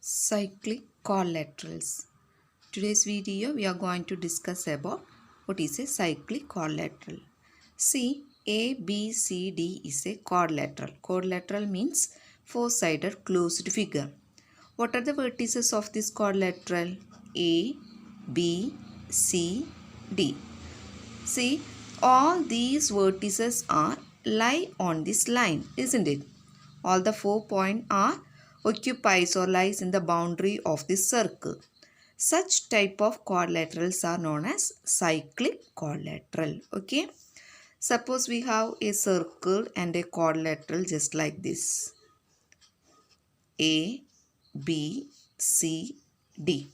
Cyclic quadrilaterals. Today's video we are going to discuss about what is a cyclic quadrilateral. See, ABCD is a quadrilateral. Quadrilateral means four-sided closed figure. What are the vertices of this quadrilateral? A, B, C, D. See, all these vertices are lie on this line, isn't it? All the 4 points are occupies or lies in the boundary of this circle. Such type of quadrilaterals are known as cyclic quadrilateral. Okay. Suppose we have a circle and a quadrilateral just like this. A, B, C, D.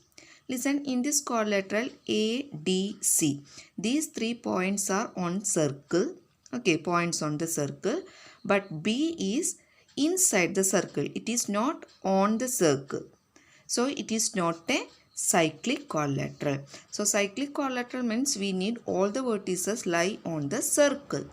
Listen, in this quadrilateral A, D, C, these 3 points are on circle. Okay, points on the circle. But B is inside the circle. It is not on the circle. So, it is not a cyclic quadrilateral. So, cyclic quadrilateral means we need all the vertices lie on the circle.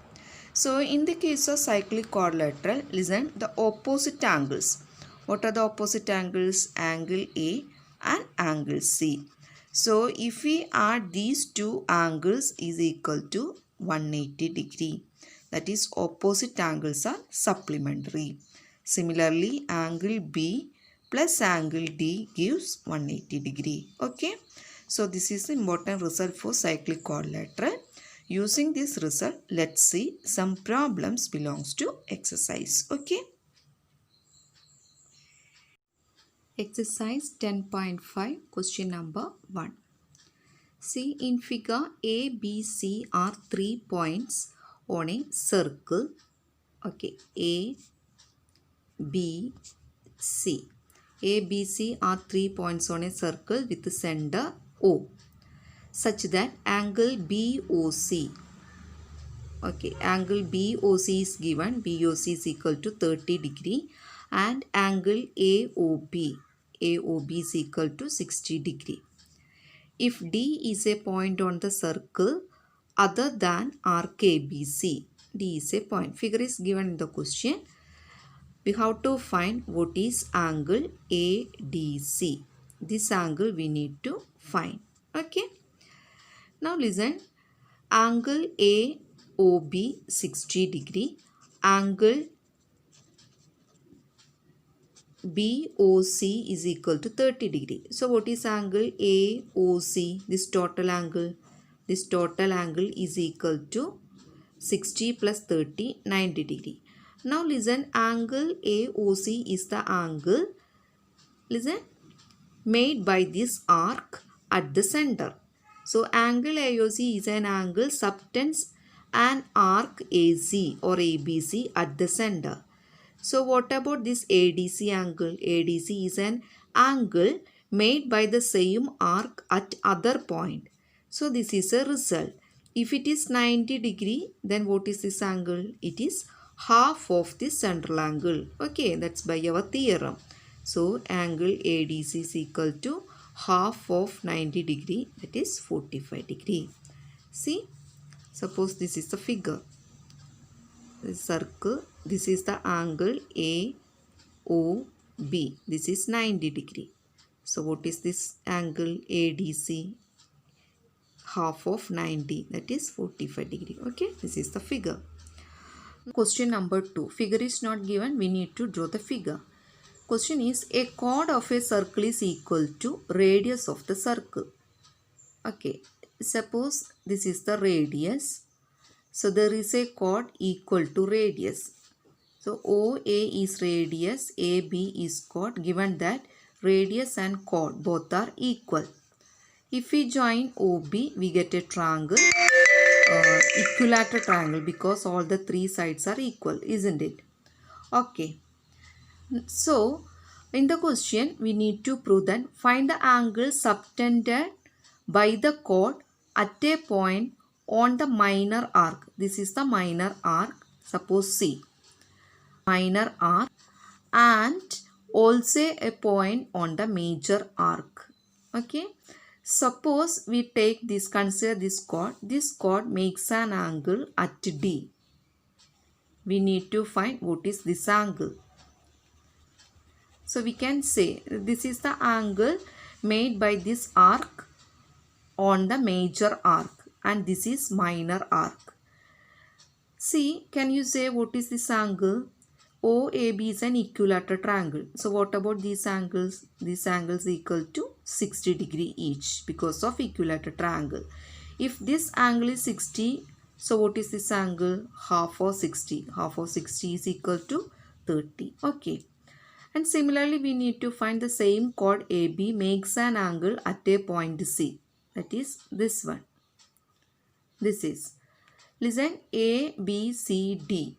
So, in the case of cyclic quadrilateral, listen, the opposite angles. What are the opposite angles? Angle A and angle C. So, if we add these two angles is equal to 180 degree. That is, opposite angles are supplementary. Similarly, angle B plus angle D gives 180 degree. Okay. So, this is the important result for cyclic quadrilateral. Using this result, let's see some problems belongs to exercise. Okay. Exercise 10.5, question number 1. See, in figure A, B, C are 3 points on a circle. Okay, A, B, C. A, B, C are 3 points on a circle with the center O, such that angle BOC. Okay, angle BOC is given. BOC is equal to 30 degree and angle AOB is equal to 60 degree. If D is a point on the circle other than arc ABC, D is a point. Figure is given in the question. We have to find what is angle ADC. This angle we need to find. Okay. Now listen. Angle AOB 60 degree. Angle BOC is equal to 30 degree. So what is angle AOC? This total angle. This total angle is equal to 60 plus 30, 90 degree. Now listen, angle AOC is the angle, listen, made by this arc at the center. So angle AOC is an angle subtends an arc AC or ABC at the center. So what about this ADC angle? ADC is an angle made by the same arc at other point. So this is a result. If it is 90 degree, then what is this angle? It is half of the central angle. Okay, that's by our theorem. So angle ADC is equal to half of 90 degree, that is 45 degree. See, suppose this is the figure. This circle, this is the angle AOB. This is 90 degree. So what is this angle ADC? Half of 90, that is 45 degree. Okay, this is the figure. Question number 2. Figure is not given. We need to draw the figure. Question is, a chord of a circle is equal to radius of the circle. Okay, suppose this is the radius. So there is a chord equal to radius. So OA is radius, AB is chord, given that radius and chord both are equal. If we join OB, we get a triangle, equilateral triangle, because all the 3 sides are equal, isn't it? Okay. So, in the question, we need to prove that find the angle subtended by the chord at a point on the minor arc. This is the minor arc, suppose C. Minor arc and also a point on the major arc. Okay. Suppose we take this, consider this chord. This chord makes an angle at D. We need to find what is this angle. So we can say this is the angle made by this arc on the major arc and this is minor arc. See, can you say what is this angle? OAB is an equilateral triangle. So what about these angles? These angles equal to 60 degree each because of equilateral triangle. If this angle is 60, so what is this angle? Half of 60. Half of 60 is equal to 30. Okay. And similarly, we need to find the same chord AB makes an angle at a point C. That is this one. This is. Listen, ABCD.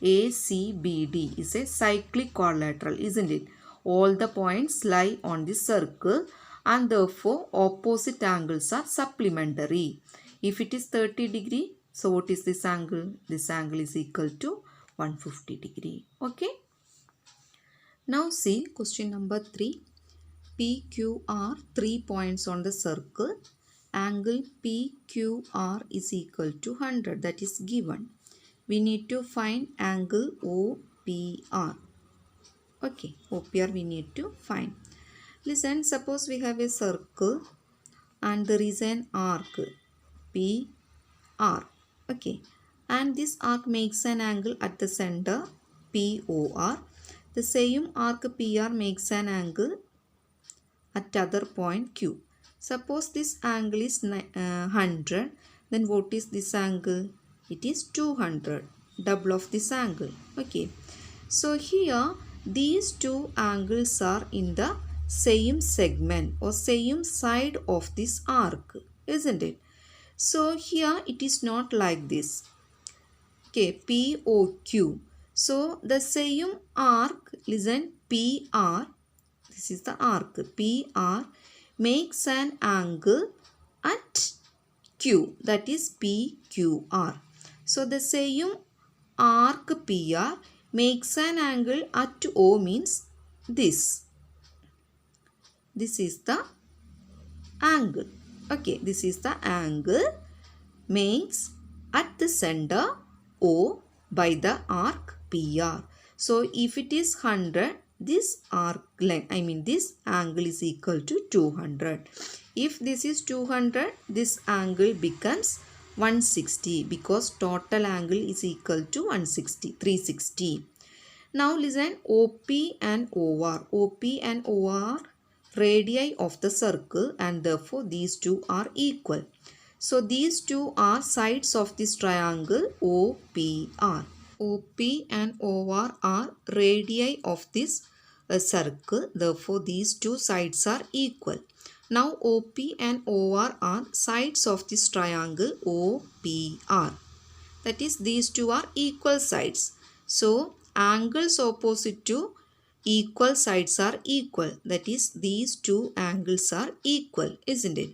ACBD is a cyclic quadrilateral, isn't it? All the points lie on this circle and therefore opposite angles are supplementary. If it is 30 degree, so what is this angle? This angle is equal to 150 degree. Okay. Now see question number 3. PQR 3 points on the circle. Angle PQR is equal to 100. That is given. We need to find angle OPR. Okay, OPR we need to find. Listen, suppose we have a circle and there is an arc PR. Okay, and this arc makes an angle at the center POR. The same arc PR makes an angle at other point Q. Suppose this angle is 100, then what is this angle? It is 200, double of this angle. Okay. So here these two angles are in the same segment or same side of this arc, isn't it? So here it is not like this. Okay, POQ. So the same arc, listen, PR, this is the arc, PR makes an angle at Q, that is PQR. So the same arc PR makes an angle at O means this. This is the angle. Okay, this is the angle makes at the center O by the arc PR. So if it is 100, this arc length, this angle is equal to 200. If this is 200, this angle becomes 160 because total angle is equal to 160, 360. Now listen, OP and OR. OP and OR radii of the circle and therefore these two are equal. So these two are sides of this triangle OPR. OP and OR are radii of this circle. Therefore, these two sides are equal. Now, OP and OR are sides of this triangle OPR. That is, these two are equal sides. So, angles opposite to equal sides are equal. That is, these two angles are equal, isn't it?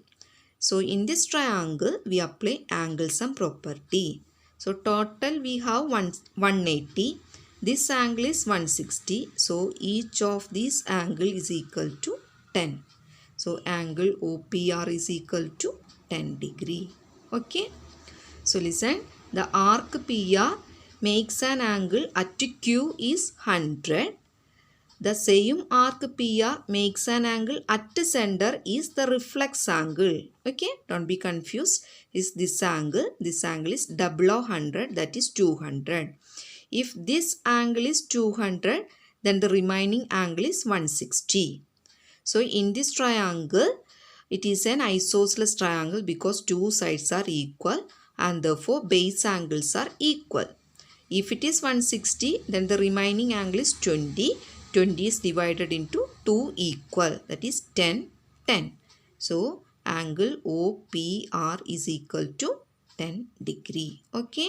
So, in this triangle, we apply angle sum property. So, total we have 180. This angle is 160. So, each of these angle is equal to 10. So, angle OPR is equal to 10 degree. Okay. So, listen. The arc PR makes an angle at Q is 100. The same arc PR makes an angle at the center is the reflex angle. Okay, don't be confused. Is this angle? This angle is double of 100, that is 200. If this angle is 200, then the remaining angle is 160. So in this triangle, it is an isosceles triangle because two sides are equal and therefore base angles are equal. If it is 160, then the remaining angle is 20. 20 is divided into 2 equal, that is 10, 10. So, angle OPR is equal to 10 degree. Okay.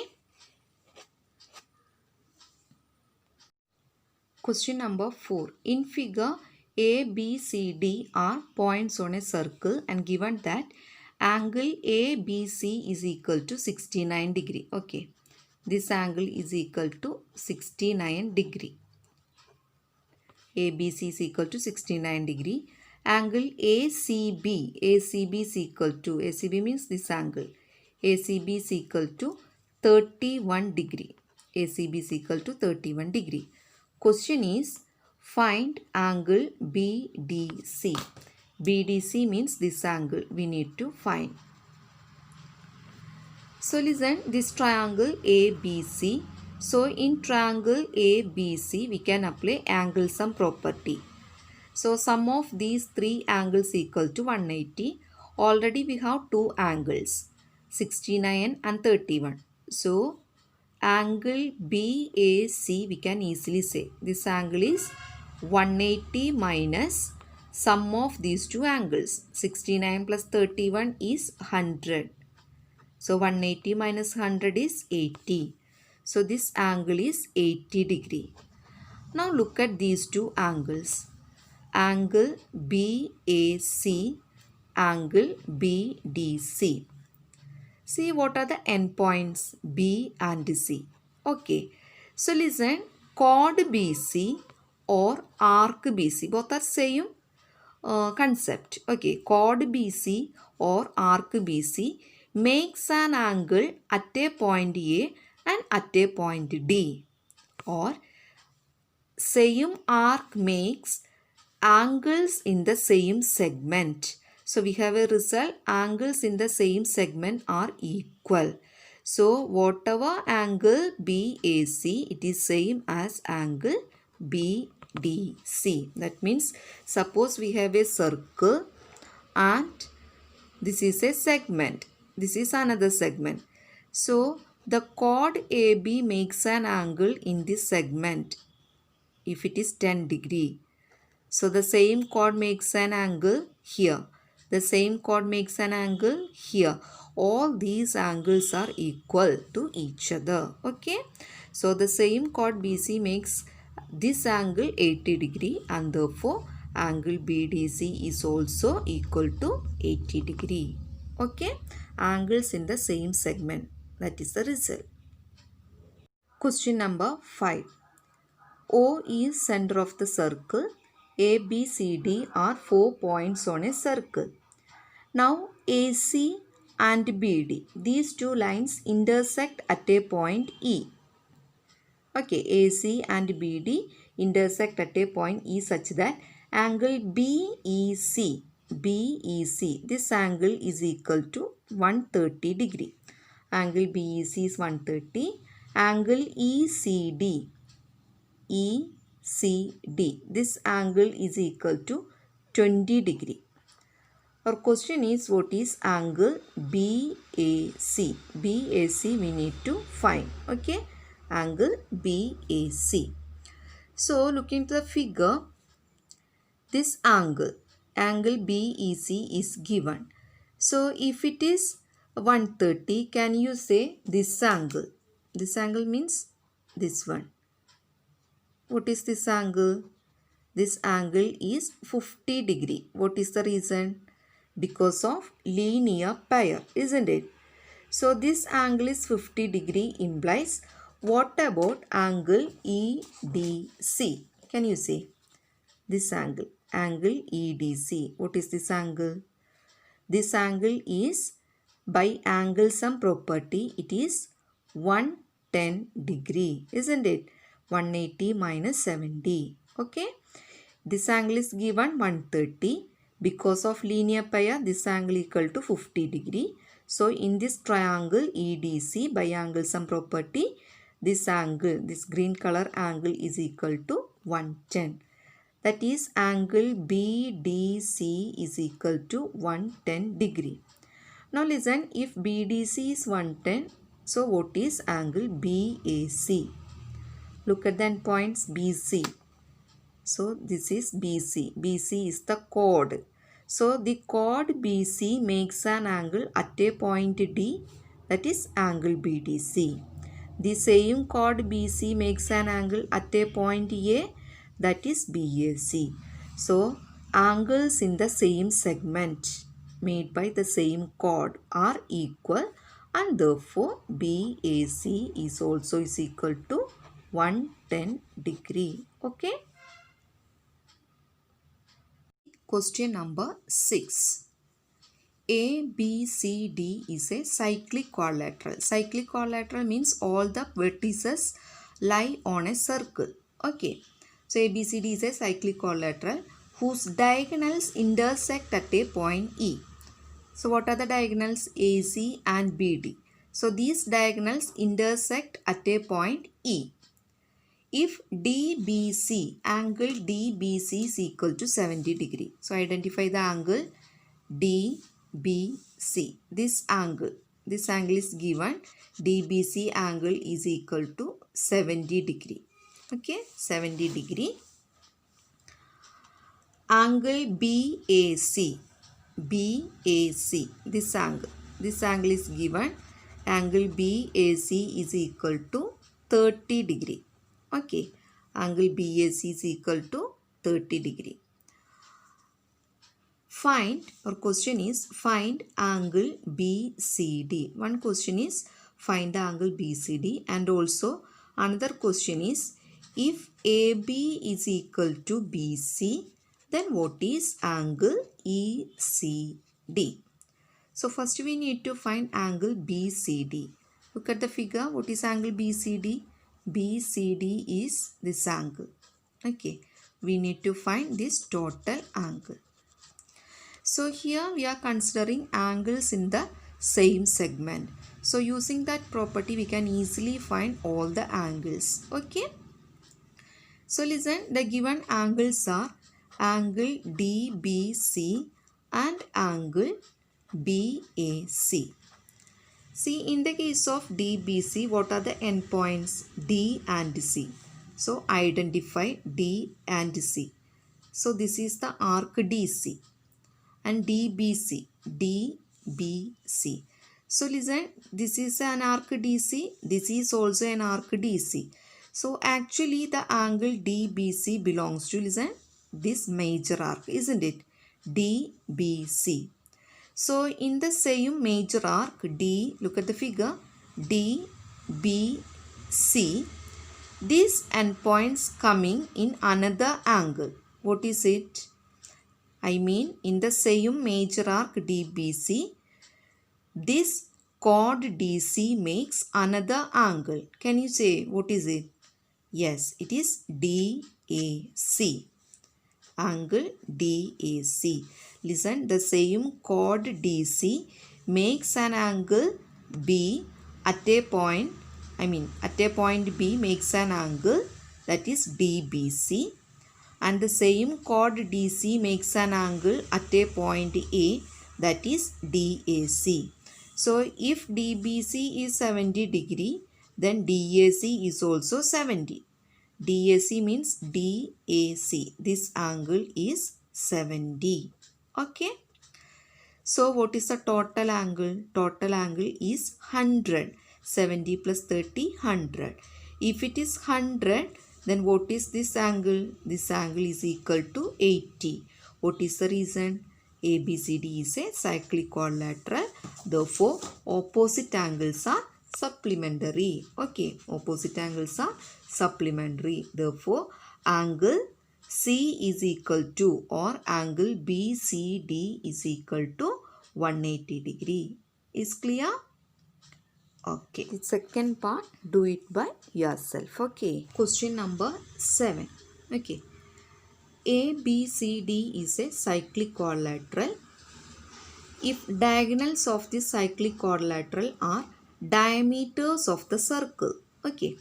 Question number 4. In figure, A, B, C, D are points on a circle and given that angle ABC is equal to 69 degree. Okay. This angle is equal to 69 degree. ABC is equal to 69 degree. Angle ACB is equal to, ACB means this angle. ACB is equal to 31 degree. ACB is equal to 31 degree. Question is, Find angle BDC. BDC means this angle we need to find. So listen, this triangle ABC. So in triangle ABC, we can apply angle sum property. So sum of these three angles equal to 180. Already we have two angles, 69 and 31. So angle BAC we can easily say this angle is 180 minus sum of these two angles. 69 plus 31 is 100. So 180 minus 100 is 80. So this angle is 80 degree. Now look at these two angles. Angle BAC, angle BDC. See what are the endpoints B and C. Okay. So listen, chord BC or arc BC, both are same concept. Okay, chord BC or arc BC makes an angle at a point A and at a point D, or same arc makes angles in the same segment. So we have a result, angles in the same segment are equal. So whatever angle BAC, it is same as angle BDC. That means suppose we have a circle and this is a segment. This is another segment. So the chord AB makes an angle in this segment if it is 10 degree. So the same chord makes an angle here. The same chord makes an angle here. All these angles are equal to each other. Okay. So the same chord BC makes this angle 80 degree and therefore angle BDC is also equal to 80 degree. Okay. Angles in the same segment. That is the result. Question number 5. O is center of the circle. A, B, C, D are 4 points on a circle. Now AC and BD, these two lines intersect at a point E. Okay, AC and BD intersect at a point E such that angle BEC, this angle is equal to 130 degree. Angle BEC is 130. Angle ECD, this angle is equal to 20 degree. Our question is what is angle BAC? BAC we need to find. Okay, angle BAC. So looking to the figure, this angle BEC is given. So if it is 130, can you say this angle? This angle means this one. What is this angle? This angle is 50 degree. What is the reason? Because of linear pair, isn't it? So this angle is 50 degree implies what about angle EDC? Can you see? This angle EDC. What is this angle? This angle is by angle sum property, it is 110 degree, isn't it? 180 minus 70. Okay. This angle is given 130. Because of linear pair, this angle equal to 50 degree. So in this triangle EDC by angle sum property, this angle, this green color angle is equal to 110. That is angle BDC is equal to 110 degree. Now listen, if BDC is 110, so what is angle BAC? Look at the endpoints BC. So this is BC. BC is the chord. So the chord BC makes an angle at a point D, that is angle BDC. The same chord BC makes an angle at a point A, that is BAC. So angles in the same segment made by the same chord are equal and therefore BAC is also is equal to 110 degree. Okay. Question number 6. ABCD is a cyclic quadrilateral. Cyclic quadrilateral means all the vertices lie on a circle. Okay. So ABCD is a cyclic quadrilateral whose diagonals intersect at a point E. So what are the diagonals? AC and BD. So these diagonals intersect at a point E. If DBC, angle DBC is equal to 70 degree. So identify the angle DBC. This angle is given. DBC angle is equal to 70 degree. Okay, 70 degree. Angle BAC. BAC. This angle is given. Angle BAC is equal to 30 degree. Okay, angle BAC is equal to 30 degree. Find, or question is find angle BCD. One question is find the angle BCD, and also another question is if AB is equal to BC, then what is angle ECD? So first we need to find angle BCD. Look at the figure. What is angle BCD? BCD is this angle. Okay, we need to find this total angle. So here we are considering angles in the same segment. So using that property we can easily find all the angles. Okay. So listen, the given angles are angle DBC and angle BAC. See, in the case of DBC, what are the endpoints? D and C. So identify D and C. So this is the arc DC. And DBC. So listen, this is an arc DC. This is also an arc DC. So actually the angle DBC belongs to, listen, this major arc, isn't it? DBC. So in the same major arc D, look at the figure, DBC, these endpoints coming in another angle. What is it? I mean in the same major arc DBC, this chord DC makes another angle. Can you say what is it? Yes, it is DAC. Angle DAC. Listen, the same chord DC makes an angle B at a point, at a point B makes an angle, that is DBC, and the same chord DC makes an angle at a point A, that is DAC. So if DBC is 70 degree, then DAC is also 70. DAC means DAC. This angle is 70. Okay. So what is the total angle? Total angle is 100. 70 plus 30, 100. If it is 100, then what is this angle? This angle is equal to 80. What is the reason? ABCD is a cyclic quadrilateral. Therefore, opposite angles are supplementary. Okay, opposite angles are supplementary. Therefore, angle C is equal to, or angle BCD is equal to 180 degree. Is clear? Okay. The second part, do it by yourself. Okay. Question number 7. Okay. ABCD is a cyclic quadrilateral. If diagonals of the cyclic quadrilateral are diameters of the circle. Okay.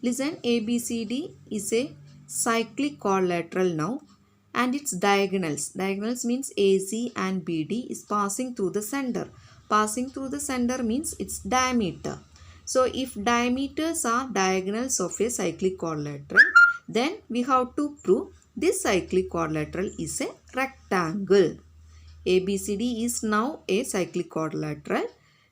Listen, ABCD is a cyclic quadrilateral now, and its diagonals means AC and BD is passing through the center. Passing through the center means its diameter. So if diameters are diagonals of a cyclic quadrilateral, then we have to prove this cyclic quadrilateral is a rectangle. ABCD is now a cyclic quadrilateral.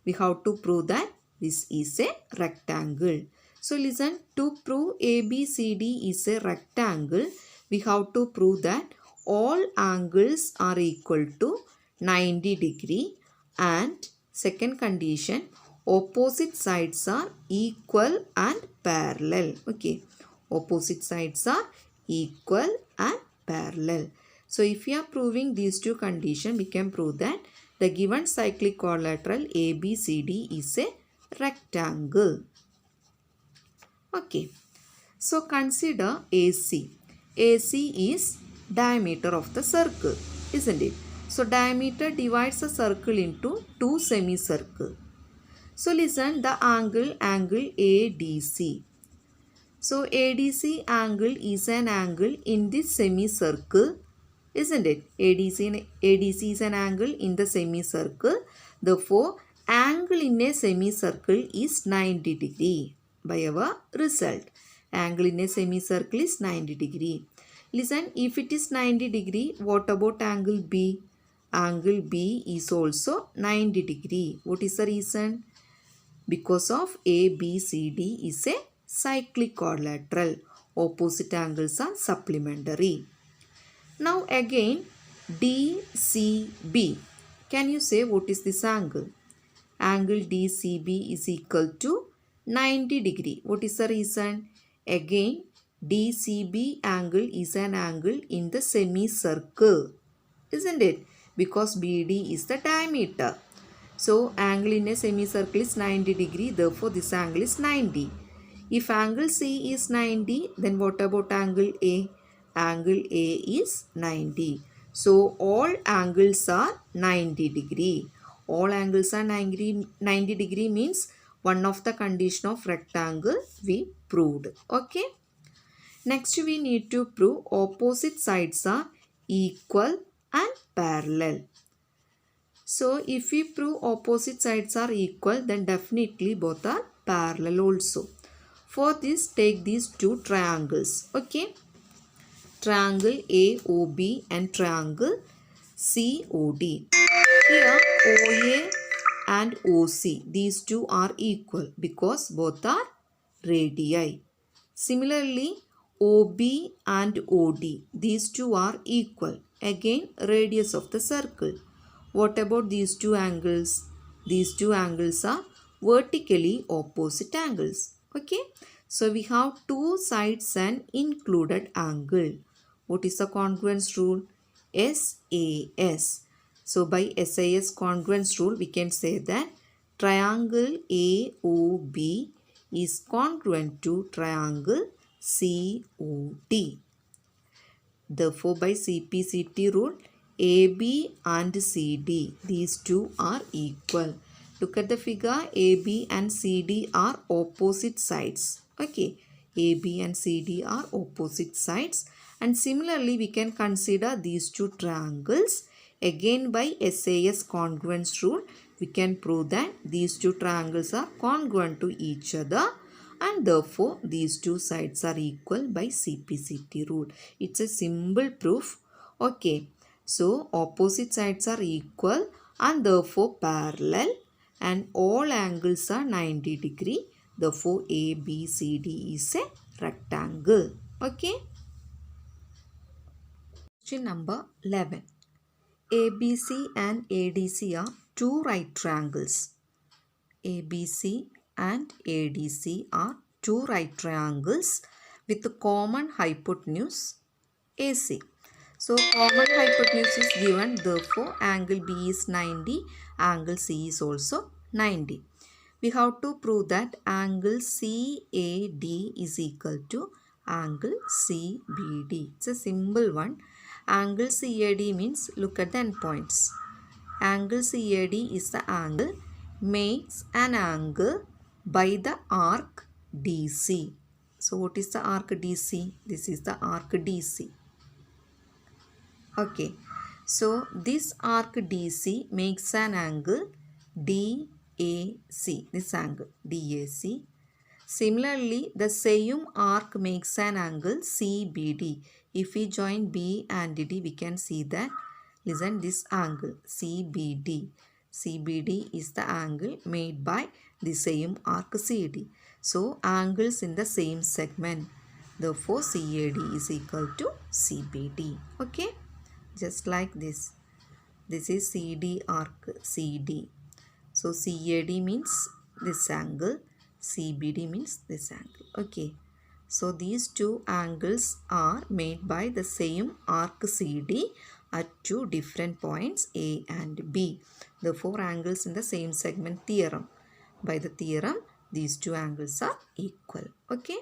We have to prove that this is a rectangle. So listen, to prove ABCD is a rectangle, we have to prove that all angles are equal to 90 degree, and second condition, opposite sides are equal and parallel. Okay, opposite sides are equal and parallel. So if we are proving these two conditions, we can prove that the given cyclic quadrilateral ABCD is a rectangle. Okay, so consider AC. AC is diameter of the circle, isn't it? So diameter divides the circle into two semicircles. So listen, the angle ADC. So ADC angle is an angle in this semicircle, isn't it? ADC is an angle in the semicircle. Therefore, angle in a semicircle is 90 degree by our result. Angle in a semicircle is 90 degree. Listen, if it is 90 degree, what about angle B? Angle B is also 90 degree. What is the reason? Because of ABCD is a cyclic quadrilateral. Opposite angles are supplementary. Now again DCB. Can you say what is this angle? Angle DCB is equal to 90 degree. What is the reason? Again DCB angle is an angle in the semicircle, isn't it? Because BD is the diameter. So angle in a semicircle is 90 degree. Therefore this angle is 90. If angle C is 90, then what about angle A? Angle A is 90. So all angles are 90 degree. All angles are 90 degree means one of the condition of rectangle we proved. Okay. Next we need to prove opposite sides are equal and parallel. So if we prove opposite sides are equal, then definitely both are parallel also. For this, take these two triangles. Okay. Triangle AOB and triangle COD. Here OA and OC, these two are equal because both are radii. Similarly, OB and OD, these two are equal. Again, radius of the circle. What about these two angles? These two angles are vertically opposite angles. Okay. So we have two sides and included angle. What is the congruence rule? SAS. So by SAS congruence rule, we can say that triangle AOB is congruent to triangle COD. Therefore, by CPCT rule, AB and CD, these two are equal. Look at the figure. AB and CD are opposite sides. Okay. AB and CD are opposite sides. And similarly, we can consider these two triangles. Again, by SAS congruence rule, we can prove that these two triangles are congruent to each other. And therefore, these two sides are equal by CPCT rule. It's a simple proof. Okay. So, opposite sides are equal and therefore parallel. And all angles are 90 degree. Therefore, ABCD is a rectangle. Okay. Question number 11. ABC and ADC are two right triangles. ABC and ADC are two right triangles with a common hypotenuse AC. So common hypotenuse is given, therefore angle B is 90, angle C is also 90. We have to prove that angle CAD is equal to angle CBD. It's a simple one. Angle CAD means, look at the endpoints. Angle CAD is the angle makes an angle by the arc DC. So what is the arc DC? This is the arc DC. Okay. So this arc DC makes an angle DAC. This angle DAC. Similarly, the same arc makes an angle CBD. If we join B and D, we can see that, listen, this angle CBD. CBD is the angle made by the same arc CD. So, angles in the same segment. Therefore, CAD is equal to CBD. Okay. Just like this. This is CD arc CD. So, CAD means this angle. CBD means this angle. Okay. So these two angles are made by the same arc CD at two different points A and B. The four angles in the same segment theorem. By the theorem, these two angles are equal. Okay.